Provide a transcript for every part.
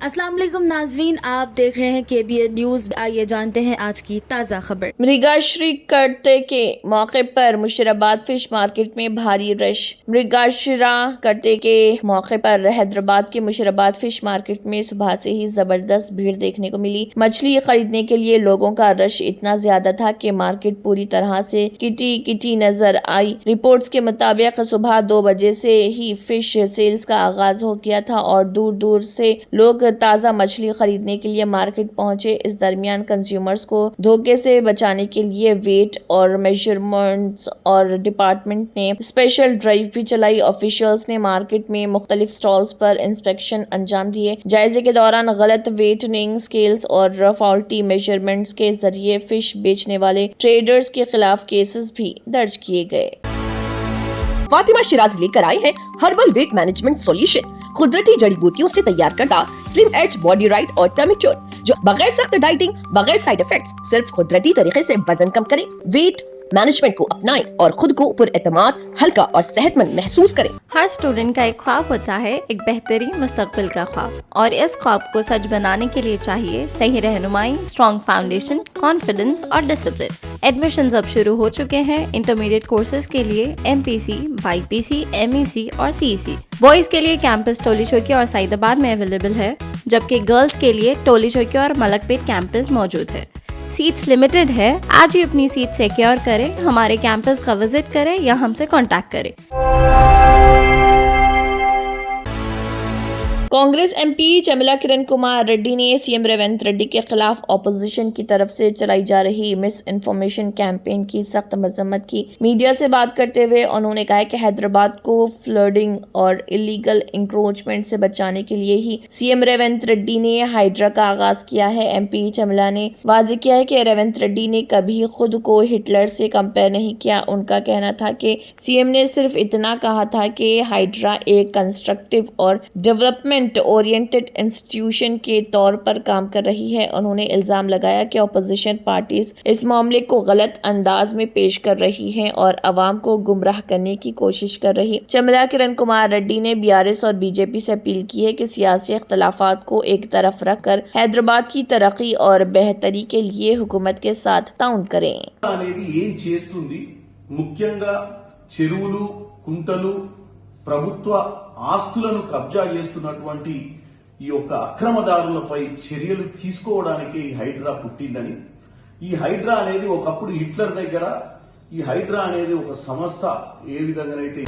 अस्सलाम वालेकुम नाजरीन, आप देख रहे हैं KBN न्यूज़। आइए जानते हैं आज की ताज़ा खबर। मृगशिरा करते के मौके पर मुशीराबाद फिश मार्केट में भारी रश। मृगशिरा करते के मौके पर हैदराबाद के मुशीराबाद फिश मार्केट में सुबह से ही जबरदस्त भीड़ देखने को मिली। मछली खरीदने के लिए लोगों का रश इतना ज्यादा था कि मार्केट पूरी तरह से किटी नजर आई। रिपोर्ट्स के मुताबिक सुबह 2 बजे से ही फिश सेल्स का आगाज हो गया था और दूर दूर से लोग ताज़ा मछली खरीदने के लिए मार्केट पहुंचे। इस दरमियान कंज्यूमर्स को धोखे से बचाने के लिए वेट और मेजरमेंट्स और डिपार्टमेंट ने स्पेशल ड्राइव भी चलाई। ऑफिशियल्स ने मार्केट में मुख्तलिफ स्टॉल्स पर इंस्पेक्शन अंजाम दिए। जायजे के दौरान गलत वेटनिंग स्केल्स और फॉल्टी मेजरमेंट्स के जरिए फिश बेचने वाले ट्रेडर्स के खिलाफ केसेस भी दर्ज किए गए। फातिमा शिराज लेकर आए हैं हर्बल वेट मैनेजमेंट सॉल्यूशन। कुदरती जड़ी बूटियों से तैयार करता स्लिम एज बॉडी राइट और टमी ट्यून, जो बगैर सख्त डाइटिंग, बगैर साइड इफेक्ट्स, सिर्फ कुदरती तरीके से वजन कम करे। वेट मैनेजमेंट को अपनाएं और खुद को पुरएतमाद, हल्का और सेहतमंद महसूस करें। हर स्टूडेंट का एक ख्वाब होता है, एक बेहतरीन मुस्तकबिल का ख्वाब, और इस ख्वाब को सच बनाने के लिए चाहिए सही रहनुमाई, स्ट्रॉन्ग फाउंडेशन, कॉन्फिडेंस और डिसिप्लिन। एडमिशंस अब शुरू हो चुके हैं। इंटरमीडिएट कोर्सेज के लिए MPC, BPC, MEC और CEC। बॉयज के लिए कैंपस टोली चौकी और सईदाबाद में अवेलेबल है, जबकि गर्ल्स के लिए टोली चौकी और मलकपेट कैंपस मौजूद है। सीट्स लिमिटेड है। आज ही अपनी सीट सिक्योर करें, हमारे कैंपस का विजिट करें या हमसे कांटेक्ट करें। कांग्रेस MP चमला किरण कुमार रेड्डी ने CM रेवंत रेड्डी के खिलाफ ऑपोजिशन की तरफ से चलाई जा रही मिस इन्फॉर्मेशन कैंपेन की सख्त मजम्मत की। मीडिया से बात करते हुए उन्होंने कहा कि हैदराबाद को फ्लडिंग और इलीगल इंक्रोचमेंट से बचाने के लिए ही CM रेवंत रेड्डी ने हाइड्रा का आगाज किया है। MP चमला ने वाज़ेह किया है कि रेवंत रेड्डी ने कभी खुद को हिटलर से कंपेयर नहीं किया। उनका कहना था कि CM ने सिर्फ इतना कहा था कि हाइड्रा एक कंस्ट्रक्टिव और डेवलपमेंट ओरिएंटेड इंस्टीट्यूशन के तौर पर काम कर रही है। उन्होंने इल्जाम लगाया कि अपोजिशन पार्टीज इस मामले को गलत अंदाज में पेश कर रही हैं और अवाम को गुमराह करने की कोशिश कर रही। चमला किरण कुमार रेड्डी ने BRS और BJP से अपील की है कि सियासी इख्तलाफात को एक तरफ रखकर हैदराबाद की तरक्की और बेहतरी के लिए हुकूमत के साथ ताउन करें। ముఖ్యంగా చెరువులు, కుంటలు, ప్రభుత్వ ఆస్తులను కబ్జా చేస్తున్నటువంటి ఈ యొక్క అక్రమదారులపై చర్యలు తీసుకోవడానికి హైడ్రా పుట్టిందని, ఈ హైడ్రా అనేది ఒకప్పుడు హిట్లర్ దగ్గర ఈ హైడ్రా అనేది ఒక సంస్థ ఏ విధంగానైతే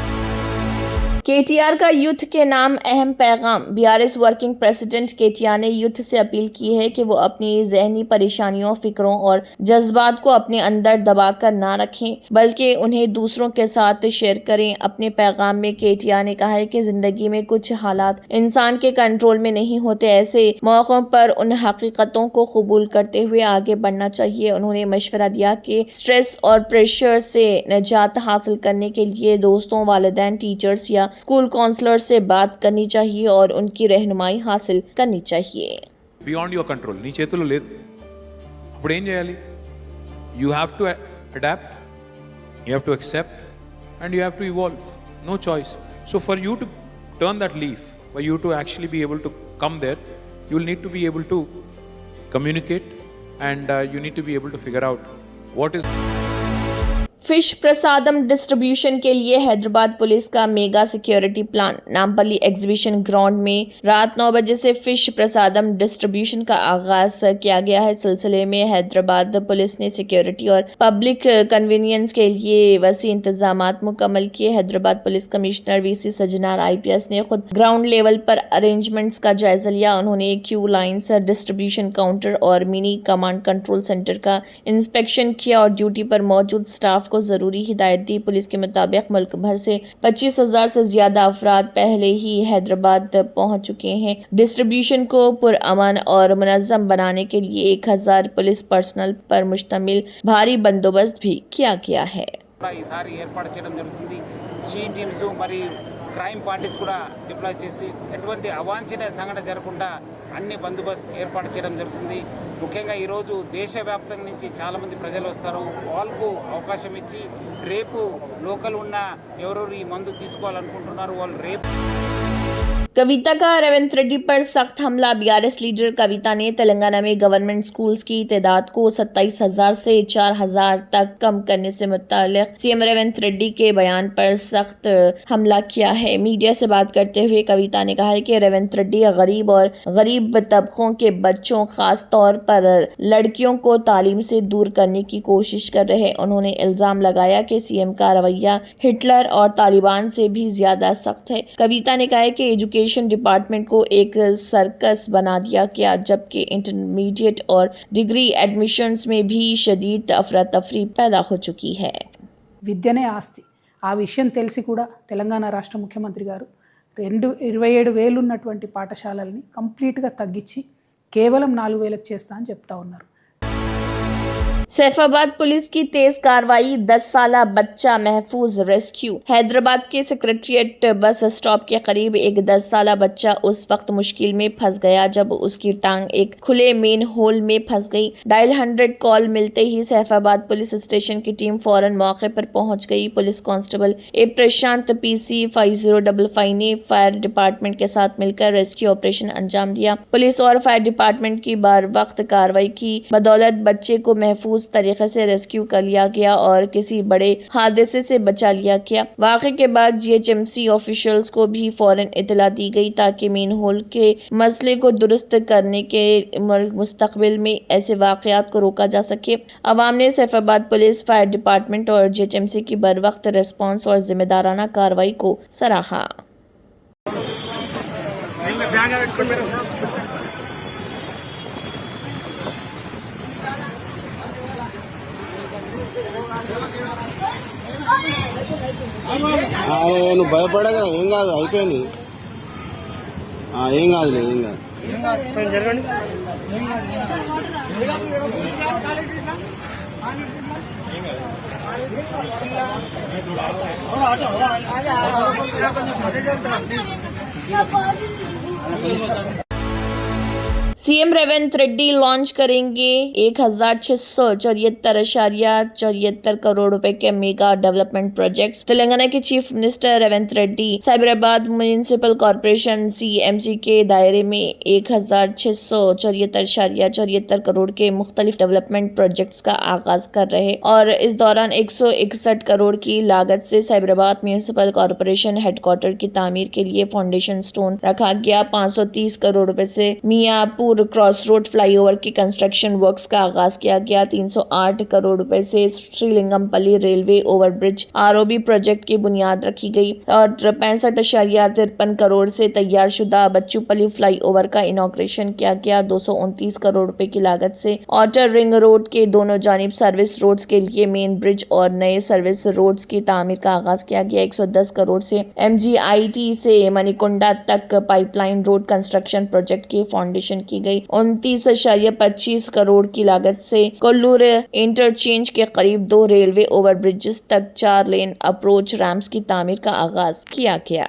KTR का यूथ के नाम अहम पैगाम। BRS वर्किंग प्रेसिडेंट KTR ने यूथ से अपील की है कि वो अपनी जहनी परेशानियों, फिक्रों और जज्बात को अपने अंदर दबाकर ना रखें, बल्कि उन्हें दूसरों के साथ शेयर करें। अपने पैगाम में KTR ने कहा है कि जिंदगी में कुछ हालात इंसान के कंट्रोल में नहीं होते। ऐसे मौकों पर उन हकीकतों को कबूल करते हुए आगे बढ़ना चाहिए। उन्होंने मशवरा दिया कि स्ट्रेस और प्रेशर से निजात हासिल करने के लिए दोस्तों, वालिदैन, टीचर्स या स्कूल काउंसलर से बात करनी चाहिए और उनकी रहनुमाई हासिल करनी चाहिए। బియాండ్ యువర్ కంట్రోల్, నీ చేతుల్లో లేదు. అప్పుడు ఏం చేయాలి? You have to adapt, you have to accept and you have to evolve. No choice. So for you to turn that leaf, for you to actually be able to come there, you will need to be able to communicate and you need to be able to figure out what is. Fish prasadam distribution के लिए Hyderabad police का mega security plan. Nampally exhibition ground में रात 9 बजे से fish prasadam distribution का आगाज किया गया है। सिलसिले में हैदराबाद पुलिस ने सिक्योरिटी और पब्लिक कन्वीनियंस के लिए वसी इंतजाम मुकम्मल किए। Hyderabad police commissioner VC Sajjanar IPS ने खुद ग्राउंड लेवल पर अरेंजमेंट्स का जायजा लिया। उन्होंने क्यू लाइन्स, डिस्ट्रीब्यूशन काउंटर और मिनी कमांड कंट्रोल सेंटर का इंस्पेक्शन किया और ड्यूटी पर मौजूद स्टाफ को जरूरी हिदायत दी। पुलिस के मुताबिक मुल्क भर से 25,000 से ज्यादा अफराद पहले ही हैदराबाद पहुंच चुके हैं। डिस्ट्रीब्यूशन को पुरअमन और मुनज़्ज़म बनाने के लिए 1000 पुलिस पर्सनल पर मुश्तमिल भारी बंदोबस्त भी किया गया है। క్రైమ్ పార్టీస్ కూడా డిప్లాయ్ చేసి ఎటువంటి అవాంఛనీయ సంఘటన జరగకుండా అన్ని బందోబస్తు ఏర్పాటు చేయడం జరుగుతుంది. ముఖ్యంగా ఈరోజు దేశవ్యాప్తంగా నుంచి చాలామంది ప్రజలు వస్తారు. వాళ్ళకు అవకాశం ఇచ్చి రేపు లోకల్ ఉన్న ఎవరెవరు ఈ మందు తీసుకోవాలనుకుంటున్నారు వాళ్ళు రేపు कविता का रेवंत रेड्डी पर सख्त हमला। बीआरएस लीडर कविता ने तेलंगाना में गवर्नमेंट स्कूल्स की तादाद को 27,000 से 4,000 तक कम करने से मुताल्लिक सीएम रेवंत रेड्डी के बयान पर सख्त हमला किया है। मीडिया से बात करते हुए कविता ने कहा है कि रेवंत रेड्डी गरीब और गरीब तबकों के बच्चों, खास तौर पर लड़कियों को तालीम से दूर करने की कोशिश कर रहे हैं। उन्होंने इल्जाम लगाया कि सीएम का रवैया हिटलर और तालिबान से भी ज्यादा सख्त है। कविता ने कहा है कि एजुकेशन डिपार्टमेंट को एक सर्कस बना दिया गया, जबकि इंटरमीडिएट और डिग्री एडमिशन्स में भी शदीद अफरा तफरी पैदा हो चुकी है। విద్యనే ఆస్తి. ఆ విషయం తెలిసి కూడా తెలంగాణ రాష్ట్ర ముఖ్యమంత్రి గారు 27,000 ఉన్నటువంటి పాఠశాలల్ని కంప్లీట్గా తగ్గించి కేవలం 4,000 చేస్తా అని చెప్తా ఉన్నారు. सैफाबाद पुलिस की तेज कार्रवाई, 10 साला बच्चा महफूज रेस्क्यू। हैदराबाद के सेक्रेटरिएट बस स्टॉप के करीब एक 10 साला बच्चा उस वक्त मुश्किल में फंस गया जब उसकी टांग एक खुले मेन होल में फंस गई। डायल 100 कॉल मिलते ही सैफाबाद पुलिस स्टेशन की टीम फौरन मौके पर पहुंच गई। पुलिस कांस्टेबल ए प्रशांत PC 5055 ने फायर डिपार्टमेंट के साथ मिलकर रेस्क्यू ऑपरेशन अंजाम दिया। पुलिस और फायर डिपार्टमेंट की बार वक्त कार्रवाई की बदौलत बच्चे को महफूज तरीके से रेस्क्यू कर लिया गया और किसी बड़े हादसे से बचा लिया गया। वाक़े के बाद GHMC ऑफिशियल्स को भी फौरन इतला दी गई ताकि मेन होल के मसले को दुरुस्त करने के मुस्तकबिल में ऐसे वाक़यात को रोका जा सके। अवाम ने सैफाबाद पुलिस, फायर डिपार्टमेंट और GHMC की बर वक्त रिस्पॉन्स और जिम्मेदाराना कार्रवाई को सराहा। నువ్వు భయపడగా ఏం కాదు, అయిపోయింది. ఏం కాదు, ఏం కాదు. सीएम रेवंत रेड्डी लॉन्च करेंगे 1,674.74 करोड़ रुपए के मेगा डेवलपमेंट प्रोजेक्ट्स। तेलंगाना के chief minister Revanth Reddy Cyberabad municipal corporation CMC के दायरे में 1,674.74 करोड़ के मुख्तलिफ डेवलपमेंट प्रोजेक्ट्स का आगाज कर रहे और इस दौरान 161 करोड़ की लागत से साइबराबाद म्युनिसिपल कॉर्पोरेशन हेडक्वार्टर की तामीर के लिए फाउंडेशन स्टोन रखा गया। 530 करोड़ रुपए से मियापुर क्रॉस रोड फ्लाईओवर के कंस्ट्रक्शन वर्क्स का आगाज किया गया। 308 करोड़ रुपए से Srilingampally railway overbridge ROB project की बुनियाद रखी गई और 65.53 करोड़ से तैयार शुदा बच्चूपल्ली फ्लाईओवर का इनॉग्रेशन किया गया। 229 करोड़ रुपए की लागत से आउटर रिंग रोड के दोनों जानिब सर्विस रोड्स के लिए मेन ब्रिज और नए सर्विस रोड्स की तामीर का आगाज किया गया। 110 करोड़ से MGIT से मणिकुंडा तक पाइपलाइन रोड कंस्ट्रक्शन प्रोजेक्ट की फाउंडेशन की गई। 29.25 करोड़ की लागत से कोल्लूर इंटरचेंज के करीब 2 रेलवे ओवरब्रिजेस तक 4 लेन अप्रोच रैम्प्स की तामीर का आगाज किया गया।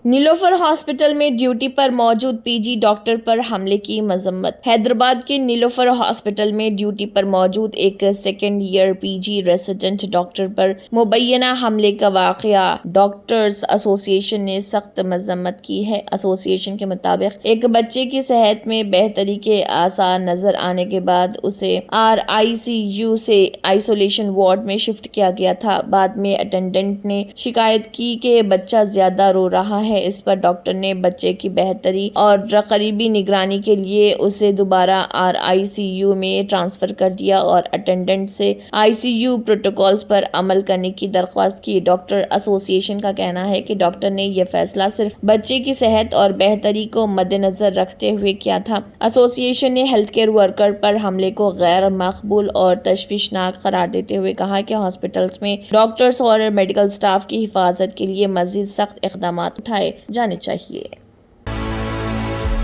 नीलोफर हॉस्पिटल में ड्यूटी पर मौजूद PG डॉक्टर पर हमले की मजम्मत। हैदराबाद के नीलोफर हॉस्पिटल में ड्यूटी पर मौजूद एक second year PG resident doctor पर मुबैना हमले का वाकया डॉक्टर्स एसोसिएशन ने सख्त मजम्मत की है। एसोसिएशन के मुताबिक एक बच्चे की सेहत में बेहतरी के आसार नजर आने के बाद उसे RICU से आइसोलेशन वार्ड में शिफ्ट किया गया था। बाद में अटेंडेंट ने शिकायत की कि बच्चा ज्यादा रो रहा है। इस पर डॉक्टर ने बच्चे की बेहतरी और करीबी निगरानी के लिए उसे दोबारा RICU में ट्रांसफर कर दिया और अटेंडेंट से ICU प्रोटोकॉल्स पर अमल करने की दरख्वास्त की। डॉक्टर एसोसिएशन का कहना है कि डॉक्टर ने यह फैसला सिर्फ बच्चे की सेहत और बेहतरी को मद्देनजर रखते हुए किया था। एसोसिएशन ने हेल्थ केयर वर्कर पर हमले को गैर मकबूल और तशवीशनाक करार देते हुए कहा कि हॉस्पिटल्स में डॉक्टर्स और मेडिकल स्टाफ की हिफाजत के लिए मजीद सख्त इक़दाम उठाए जाने चाहिए।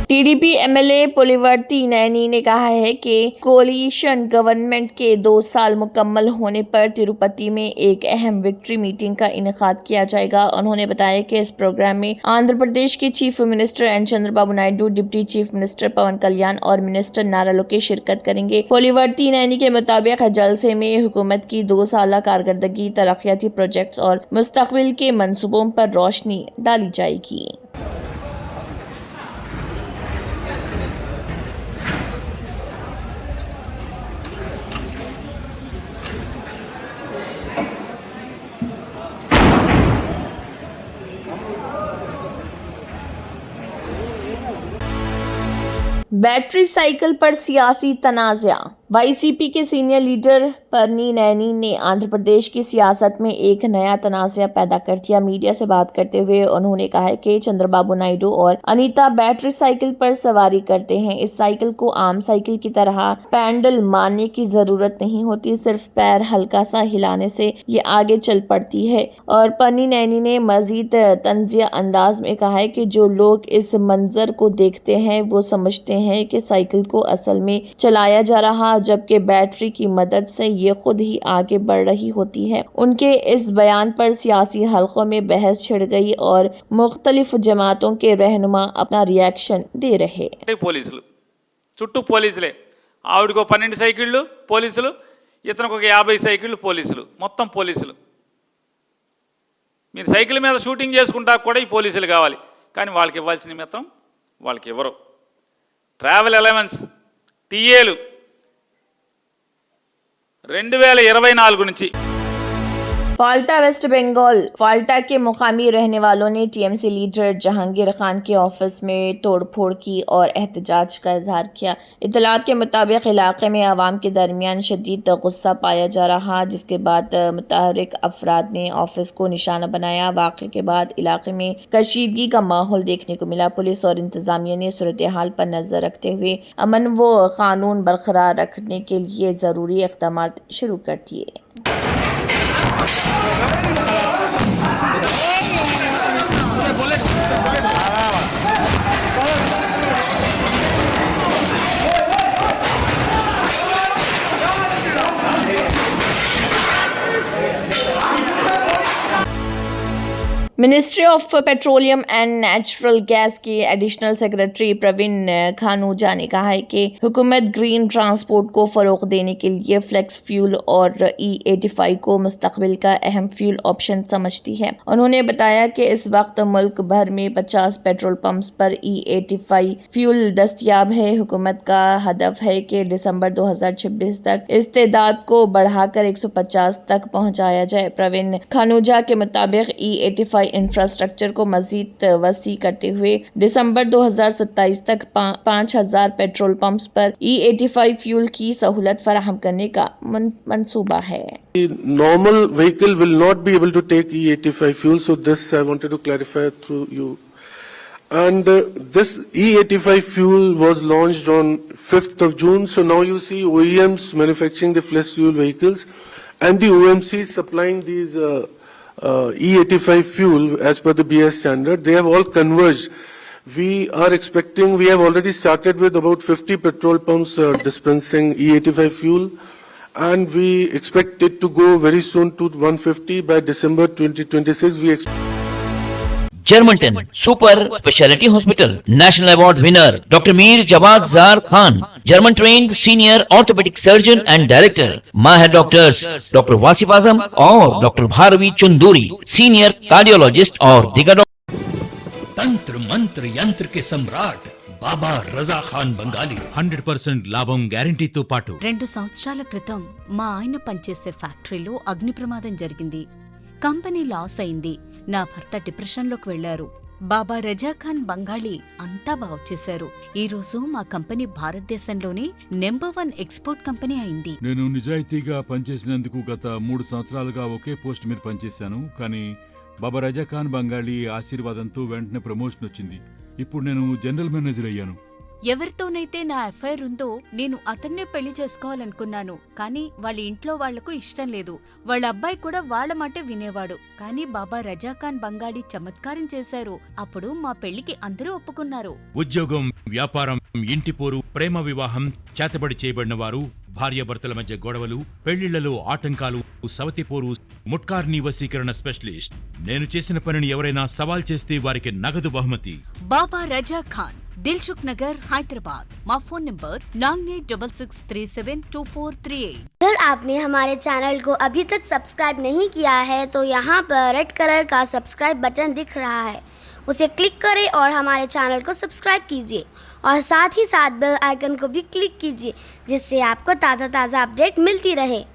टीडीपी एमएलए पुलिवर्ती नैनी ने कहा है कि कोलिशन गवर्नमेंट के 2 साल मुकम्मल होने पर तिरुपति में एक अहम विक्ट्री मीटिंग का इनेकाद किया जाएगा। उन्होंने बताया कि इस प्रोग्राम में आंध्र प्रदेश के chief minister N Chandrababu Naidu, deputy chief minister Pawan Kalyan और मिनिस्टर नारा लोकेश शिरकत करेंगे। पुलिवर्ती नैनी के मुताबिक जलसे में हुकूमत की 2 साल कारकर्दगी, तरक्याती प्रोजेक्ट्स और मुस्तकबिल के मंसूबों पर रोशनी डाली जाएगी। बैटरी साइकिल पर सियासी तनाज़ा। वाईसीपी के सीनियर लीडर परनी नैनी ने आंध्र प्रदेश की सियासत में एक नया तनाज़ा पैदा कर दिया। मीडिया से बात करते हुए उन्होंने कहा कि चंद्रबाबू नायडू और अनीता बैटरी साइकिल पर सवारी करते हैं। इस साइकिल को आम साइकिल की तरह पैडल मारने की जरूरत नहीं होती, सिर्फ पैर हल्का सा हिलाने से ये आगे चल पड़ती है। और परनी नैनी ने मजीद तंजिया अंदाज में कहा है कि जो लोग इस मंजर को देखते हैं वो समझते हैं कि साइकिल को असल में चलाया जा रहा, जबकि बैटरी की मदद से ये खुद ही आगे बढ़ रही होती है। उनके इस बयान पर सियासी हलकों में बहस छिड़ गई और मुख्तलिफ जमातों के रहनुमा अपना रिएक्शन दे रहे। పోలీసులు చుట్టూ పోలీసులే, ఆవిడకు 12 సైకిళ్ళు పోలీసులు, ఇతనికి ఒక 50 సైకిళ్ళు పోలీసులు, మొత్తం పోలీసులు. మీరు సైకిల్ మీద షూటింగ్ చేసుకుంటా కూడా ఈ పోలీసులు కావాలి, కానీ వాళ్ళకి ఇవ్వాల్సిన నిమిత్తం వాళ్ళకి ఇవ్వరు. ట్రావెల్ అలవెన్స్ టీఏలు 2024 నుంచి फाल्टा वेस्ट बंगाल। फाल्टा के मुकामी रहने वालों ने टीएमसी लीडर जहांगीर खान के ऑफिस में तोड़फोड़ की और एहतजाज का इजहार किया। इतलात के मुताबिक इलाके में आवाम के दरमियान शदीद गुस्सा पाया जा रहा, जिसके बाद मुतहरिक अफराद ने ऑफिस को निशाना बनाया। वाक़े के बाद इलाके में कशीदगी का माहौल देखने को मिला। पुलिस और इंतजामिया ने सूरत हाल पर नजर रखते हुए अमन व कानून बरकरार रखने के लिए ज़रूरी इक़दाम शुरू कर दिए। Ministry of petroleum and natural gas के एडिशनल सेक्रेटरी प्रवीण खानूजा ने कहा है कि हुकूमत ग्रीन ट्रांसपोर्ट को फ़रोग़ देने के लिए फ्लेक्स फ्यूल और E85 को मुस्तक़बिल का अहम फ्यूल ऑप्शन समझती है। उन्होंने बताया कि इस वक्त मुल्क भर में 50 पेट्रोल पंप्स पर E85 फ्यूल दस्तियाब है। हुकूमत का हदफ है कि दिसंबर 2026 तक इस तादाद को बढ़ाकर 150 तक पहुँचाया जाए। प्रवीण खानूजा के मुताबिक E85 इंफ्रास्ट्रक्चर को मजीद वसी करते हुए दिसंबर 2027 तक 5000 पेट्रोल पंप्स पर E85 फ्यूल की सहूलत फराहम करने का मंसूबा है। Normal vehicle will not be able to take E85 fuel, so this I wanted to clarify through you. And this E85 fuel was launched on 5th of June, so now you see OEMs manufacturing the flex fuel vehicles and the OMCs supplying these E85 fuel as per the BS standard. They have all converged. We are expecting, we have already started with about 50 petrol pumps dispensing E85 fuel, and we expect it to go very soon to 150 by December 2026. जर्मनटन super speciality hospital national award winner doctor Mir Jawad Zar Khan, German trained senior orthopaedic surgeon and director, माहिर doctors doctor Wasif Azam और doctor Bharvi Chanduri, senior cardiologist और दिगर तंत्र मंत्र यंत्र के सम्राट బాబా రజా ఖాన్ బంగాలి 100% లాభం గ్యారెంటీతో పాటు 2 సంవత్సరాల క్రితం మా ఆయన పనిచేసే ఫ్యాక్టరీలో అగ్ని ప్రమాదం జరిగింది. కంపెనీ లాస్ అయింది. నా భర్త డిప్రెషన్లోకి వెళ్లారు. బాబా రజా ఖాన్ బంగాళీ అంతా బాగు చేశారు. ఈ రోజు మా కంపెనీ భారతదేశంలోనే నెంబర్ 1 ఎక్స్పోర్ట్ కంపెనీ అయింది. నేను నిజాయితీగా పనిచేసినందుకు గత 3 సంవత్సరాలుగా ఒకే పోస్ట్ మీద పనిచేశాను. కానీ బాబా రజా ఖాన్ బంగాళీ ఆశీర్వాదంతో వెంటనే ప్రమోషన్ వచ్చింది. ఇప్పుడు నేను జనరల్ మేనేజర్ అయ్యాను. ఎవరితోనైతే నా ఎఫ్ఐఆర్ ఉందో నేను అతన్నే పెళ్లి చేసుకోవాలనుకున్నాను. కానీ వాళ్ళ ఇంట్లో వాళ్లకు ఇష్టం లేదు. వాళ్ళ అబ్బాయి కూడా వాళ్ళ మాటే వినేవాడు. కానీ బాబా రజాఖాన్ బంగాళీ చమత్కారం చేశారు. అప్పుడు మా పెళ్లికి అందరూ ఒప్పుకున్నారు. ఉద్యోగం, వ్యాపారం, ఇంటి పోరు, ప్రేమ వివాహం, చేతబడి చేయబడిన వారు, భార్యాభర్తల మధ్య గొడవలు, పెళ్లిళ్లలో ఆటంకాలు, సవతిపోరు, ముట్కార్నీ వశీకరణ స్పెషలిస్ట్. నేను చేసిన పనిని ఎవరైనా సవాల్ చేస్తే వారికి నగదు బహుమతి. బాబా రజాఖాన్, दिलसुख नगर, हैदराबाद। माँ फोन नंबर 9866372438। अगर आपने हमारे चैनल को अभी तक सब्सक्राइब नहीं किया है तो यहाँ पर रेड कलर का सब्सक्राइब बटन दिख रहा है, उसे क्लिक करें और हमारे चैनल को सब्सक्राइब कीजिए और साथ ही साथ बेल आइकन को भी क्लिक कीजिए, जिससे आपको ताज़ा अपडेट मिलती रहे।